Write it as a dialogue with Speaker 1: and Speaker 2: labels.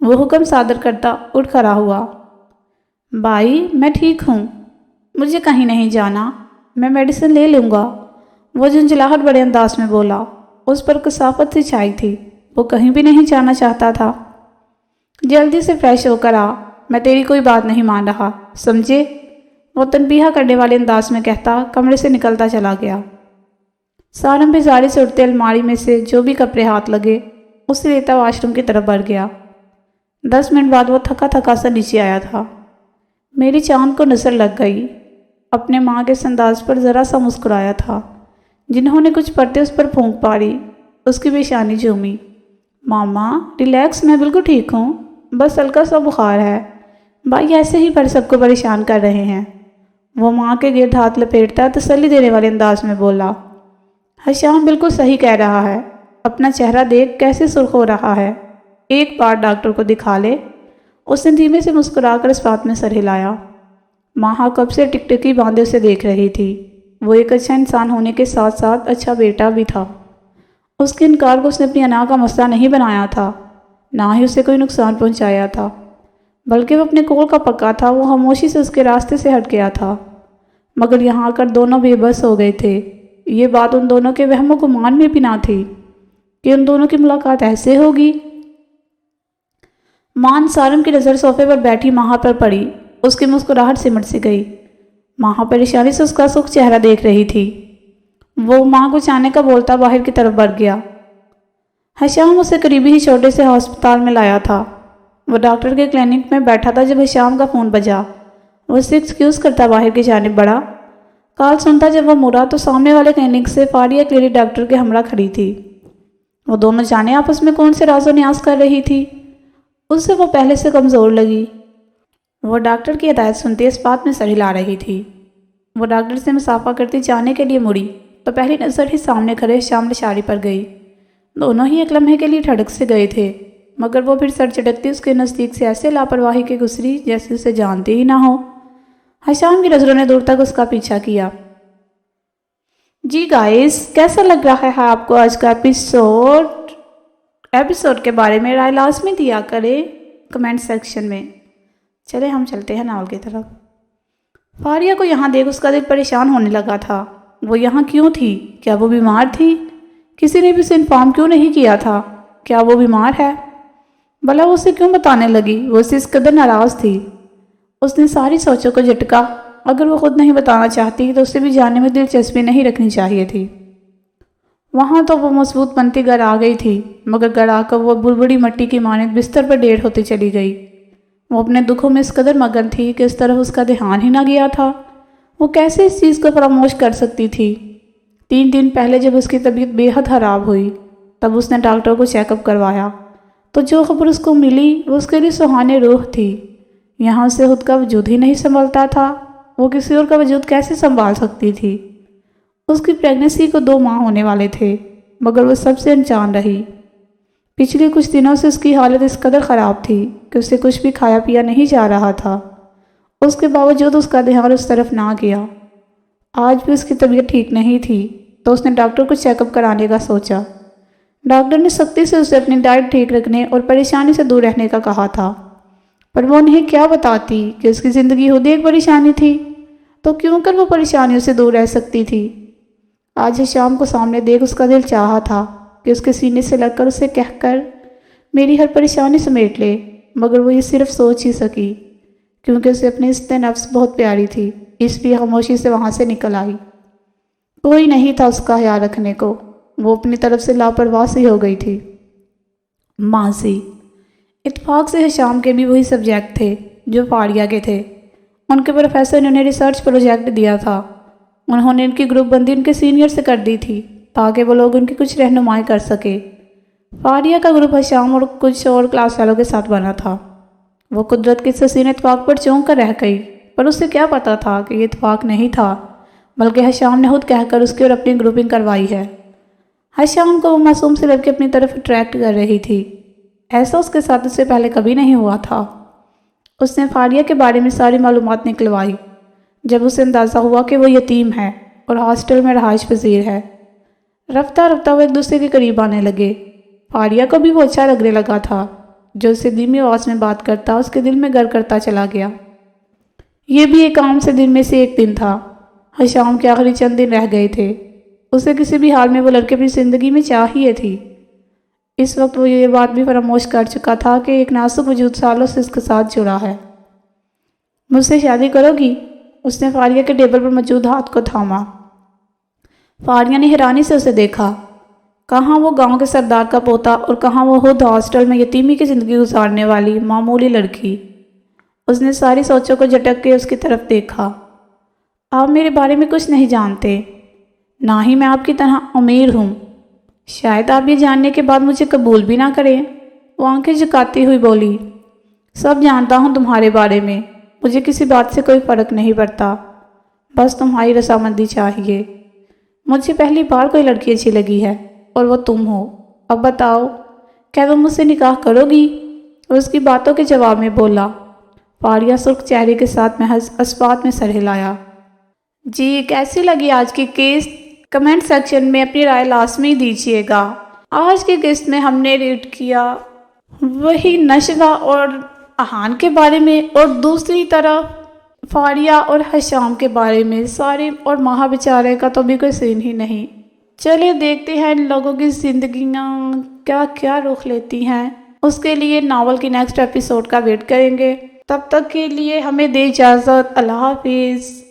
Speaker 1: وہ حکم صادر کرتا اٹھ کھڑا ہوا۔ بھائی میں ٹھیک ہوں، مجھے کہیں نہیں جانا، میں میڈیسن لے لوں گا، وہ جھنجھلاہٹ بڑے انداز میں بولا۔ اس پر کثافت سی چھائی تھی، وہ کہیں بھی نہیں جانا چاہتا تھا۔ جلدی سے فریش ہو کر آ، میں تیری کوئی بات نہیں مان رہا، سمجھے؟ وہ تنبیہ کرنے والے انداز میں کہتا کمرے سے نکلتا چلا گیا۔ سارم بیزاری سے اٹھتے الماری میں سے جو بھی کپڑے ہاتھ لگے اسے لیتا واش روم کی طرف بڑھ گیا۔ 10 منٹ بعد وہ تھکا تھکا سا نیچے آیا تھا۔ میری چاند کو نظر لگ گئی، اپنے ماں کے اس انداز پر ذرا سا مسکرایا تھا۔ جنہوں نے کچھ پڑھتے اس پر پھونک پاڑی، اس کی پیشانی جھومی۔ ماما ریلیکس، میں بالکل ٹھیک ہوں، بس ہلکا سا بخار ہے، بھائی ایسے ہی پر سب کو پریشان کر رہے ہیں۔ وہ ماں کے گرد ہاتھ لپیٹتا تسلی دینے والے انداز میں بولا۔ حشام بالکل صحیح کہہ رہا ہے، اپنا چہرہ دیکھ کیسے سرخ ہو رہا ہے، ایک بار ڈاکٹر کو دکھا لے۔ اس نے دھیمے سے مسکرا کر اس بات میں سر ہلایا۔ ماں کب سے ٹکٹکی باندھے اسے دیکھ رہی تھی۔ وہ ایک اچھا انسان ہونے کے ساتھ ساتھ اچھا بیٹا بھی تھا۔ اس کے انکار کو اس نے اپنی انا کا مسئلہ نہیں بنایا تھا، نہ ہی اسے کوئی نقصان پہنچایا تھا، بلکہ وہ اپنے قول کا پکا تھا۔ وہ خاموشی سے اس کے راستے سے ہٹ گیا تھا، مگر یہاں آ کر دونوں بے بس ہو گئے تھے۔ یہ بات ان دونوں کے وہم و گمان میں بھی نہ تھی کہ ان دونوں کی ملاقات ایسے ہوگی۔ مان سارم کی نظر صوفے پر بیٹھی ماہا پر پڑی، اس کی مسکراہٹ سمٹ سی گئی۔ ماہا پریشانی سے اس کا سرخ چہرہ دیکھ رہی تھی۔ وہ ماں کو چاہنے کا بولتا باہر کی طرف بڑھ گیا۔ حشام اسے قریبی ہی چھوٹے سے ہسپتال میں لایا تھا۔ وہ ڈاکٹر کے کلینک میں بیٹھا تھا جب حشام کا فون بجا۔ وہ اسے ایکسکیوز کرتا باہر کی جانب بڑھا۔ کال سنتا جب وہ مڑا تو سامنے والے کلینک سے فاریہ کلیری ڈاکٹر کے ہمراہ کھڑی تھی۔ وہ دونوں جانے آپس میں کون سے راز و نیاز کر رہی تھی، اس سے وہ پہلے سے کمزور لگی۔ وہ ڈاکٹر کی ہدایت سنتی اس بات میں سر ہلا رہی تھی۔ وہ ڈاکٹر سے مسافہ کرتی جانے کے لیے مڑی تو پہلی نظر ہی سامنے کھڑے حشام لشاری پر گئی۔ دونوں ہی ایک لمحے کے لیے ٹھڑک سے گئے تھے، مگر وہ پھر سر چٹکتی اس کے نزدیک سے ایسے لاپرواہی کے گزری جیسے اسے جانتے ہی نہ ہو۔ حشام کی نظروں نے دور تک اس کا پیچھا کیا۔ جی گائز، کیسا لگ رہا ہے آپ کو آج کا ایپیسوڈ کے بارے میں رائے لازمی دیا کرے کمنٹ سیکشن میں۔ چلے ہم چلتے ہیں ناول کی طرف۔ فاریہ کو یہاں دیکھ اس کا دل پریشان ہونے لگا تھا۔ وہ یہاں کیوں تھی؟ کیا وہ بیمار تھی؟ کسی نے بھی اسے انفارم کیوں نہیں کیا تھا؟ کیا وہ بیمار ہے؟ بھلا وہ اسے کیوں بتانے لگی؟ وہ اسے اس قدر ناراض تھی۔ اس نے ساری سوچوں کو جھٹکا۔ اگر وہ خود نہیں بتانا چاہتی تو اسے بھی جاننے میں دلچسپی نہیں رکھنی چاہیے تھی۔ وہاں تو وہ مضبوط بنتی گھر آ گئی تھی، مگر گھر آ کر وہ بڑبڑی مٹی کی مانند بستر پر ڈیڑھ ہوتی چلی گئی۔ وہ اپنے دکھوں میں اس قدر مگن تھی کہ اس طرف اس کا دھیان ہی نہ گیا تھا۔ وہ کیسے اس چیز کو فراموش کر سکتی تھی؟ 3 دن پہلے جب اس کی طبیعت بے حد خراب ہوئی تب اس نے ڈاکٹر کو چیک اپ کروایا تو جو خبر اس کو ملی وہ اس کے لیے سہانے روح تھی۔ یہاں سے خود کا وجود ہی نہیں سنبھلتا تھا، وہ کسی اور کا وجود کیسے سنبھال سکتی تھی؟ اس کی پریگننسی کو 2 ماہ ہونے والے تھے، مگر وہ سب سے انجان رہی۔ پچھلے کچھ دنوں سے اس کی حالت اس قدر خراب تھی کہ اسے کچھ بھی کھایا پیا نہیں جا رہا تھا۔ اس کے باوجود اس کا دھیان اس طرف نہ گیا۔ آج بھی اس کی طبیعت ٹھیک نہیں تھی تو اس نے ڈاکٹر کو چیک اپ کرانے کا سوچا۔ ڈاکٹر نے سختی سے اسے اپنی ڈائٹ ٹھیک رکھنے اور پریشانی سے دور رہنے کا کہا تھا، پر وہ انہیں کیا بتاتی کہ اس کی زندگی خود ایک پریشانی تھی، تو کیوں کر وہ پریشانیوں سے دور رہ سکتی تھی؟ آج حشام کو سامنے دیکھ اس کا دل چاہا تھا کہ اس کے سینے سے لگ کر اسے کہہ کر میری ہر پریشانی سمیٹ لے، مگر وہ یہ صرف سوچ ہی سکی کیونکہ اسے اپنی عزت نفس بہت پیاری تھی، اس لیے خاموشی سے وہاں سے نکل آئی۔ کوئی نہیں تھا اس کا خیال رکھنے کو، وہ اپنی طرف سے لاپرواہ سی ہو گئی تھی۔ ماضی اتفاق سے حشام کے بھی وہی سبجیکٹ تھے جو فاریہ کے تھے۔ ان کے پروفیسر نے انہیں ریسرچ پروجیکٹ دیا تھا۔ انہوں نے ان کی گروپ بندی ان کے سینئر سے کر دی تھی تاکہ وہ لوگ ان کی کچھ رہنمائی کر سکے۔ فاریہ کا گروپ حشام اور کچھ اور کلاس والوں کے ساتھ بنا تھا۔ وہ قدرت کے اس حسین اتفاق پر چونک کر رہ گئی، پر اسے کیا پتا تھا کہ یہ اتفاق نہیں تھا، بلکہ حشام نے خود کہہ کر اس کی اور اپنی گروپنگ کروائی ہے۔ حشام کو وہ معصوم سی لڑکی اپنی طرف اٹریکٹ کر رہی تھی، ایسا اس کے ساتھ اس سے پہلے کبھی نہیں ہوا تھا۔ اس نے فاریہ کے بارے میں ساری معلومات نکلوائی۔ جب اسے اندازہ ہوا کہ وہ یتیم ہے اور ہاسٹل میں رہائش پذیر ہے، رفتہ رفتہ وہ ایک دوسرے کے قریب آنے لگے۔ فاریہ کو بھی وہ اچھا لگنے لگا تھا، جو اسے دھیمی آواز میں بات کرتا اس کے دل میں گر کرتا چلا گیا۔ یہ بھی ایک عام سے دن میں سے ایک دن تھا۔ حشام کے آخری چند دن رہ گئے تھے۔ اسے کسی بھی حال میں وہ لڑکی اپنی زندگی میں چاہیے تھی۔ اس وقت وہ یہ بات بھی فراموش کر چکا تھا کہ ایک نازک وجود سالوں سے اس کے ساتھ جڑا ہے۔ مجھ سے شادی کرو گی؟ اس نے فاریہ کے ٹیبل پر موجود ہاتھ کو تھاما۔ فاریہ نے حیرانی سے اسے دیکھا۔ کہاں وہ گاؤں کے سردار کا پوتا اور کہاں وہ خود ہاسٹل میں یتیمی کی زندگی گزارنے والی معمولی لڑکی۔ اس نے ساری سوچوں کو جھٹک کے اس کی طرف دیکھا۔ آپ میرے بارے میں کچھ نہیں جانتے، نہ ہی میں آپ کی طرح امیر ہوں۔ شاید آپ یہ جاننے کے بعد مجھے قبول بھی نہ کریں۔ وہ آنکھیں جھکاتی ہوئی بولی، سب جانتا ہوں تمہارے بارے میں، مجھے کسی بات سے کوئی فرق نہیں پڑتا، بس تمہاری رضامندی چاہیے۔ مجھے پہلی بار کوئی لڑکی اچھی لگی ہے اور وہ تم ہو۔ اب بتاؤ، کیا تم مجھ سے نکاح کرو گی؟ وہ اس کی باتوں کے جواب میں بولا۔ فاریہ سرخ چہرے کے ساتھ محض اسبات میں سر ہلایا۔ جی، کیسی لگی آج کی قسط؟ کمنٹ سیکشن میں اپنی رائے لازمی دیجیے گا۔ آج کی قسط میں ہم نے ریڈ کیا وہی نشوہ اور احان کے بارے میں، اور دوسری طرف فاریہ اور حشام کے بارے میں۔ سارے اور ماہا بیچارے کا تو بھی کوئی سین ہی نہیں۔ چلیے دیکھتے ہیں ان لوگوں کی زندگیاں کیا کیا رخ لیتی ہیں۔ اس کے لیے ناول کی نیکسٹ ایپیسوڈ کا ویٹ کریں گے۔ تب تک کے لیے ہمیں دے اجازت۔ اللہ حافظ۔